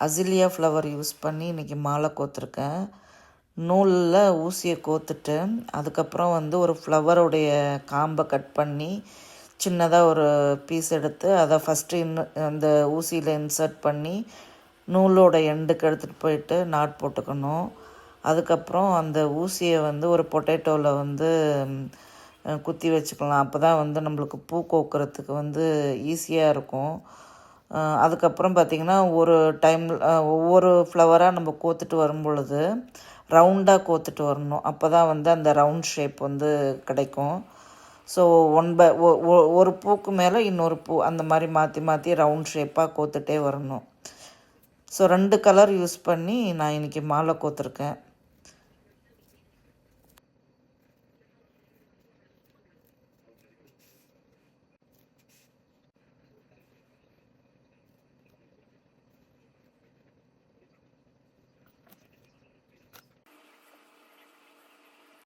அசிலியா flower use பண்ணி இன்றைக்கி மாலை கோத்துருக்கேன். நூலில் ஊசியை கோத்துட்டு அதுக்கப்புறம் ஒரு ஃப்ளவருடைய காம்பை கட் பண்ணி சின்னதாக ஒரு பீஸ் எடுத்து அதை ஃபஸ்ட்டு அந்த ஊசியில் இன்சர்ட் பண்ணி நூலோட எண்டுக்கு எடுத்துகிட்டு போயிட்டு நாட் போட்டுக்கணும். அதுக்கப்புறம் அந்த ஊசியை ஒரு பொட்டேட்டோவில் குத்தி வச்சுக்கலாம். அப்போ தான் நம்மளுக்கு பூ கோக்கிறதுக்கு ஈஸியாக இருக்கும். அதுக்கப்புறம் பார்த்திங்கன்னா ஒரு டைமில் ஒவ்வொரு ஃப்ளவராக நம்ம கோத்துட்டு வரும் பொழுது ரவுண்டாக கோத்துட்டு வரணும். அப்போ தான் அந்த ரவுண்ட் ஷேப் கிடைக்கும். ஸோ ஒரு பூக்கு மேலே இன்னொரு பூ அந்த மாதிரி மாற்றி மாற்றி ரவுண்ட் ஷேப்பாக கோத்துட்டே வரணும். ஸோ 2 கலர் யூஸ் பண்ணி நான் இன்றைக்கி மாலை கோத்துருக்கேன்.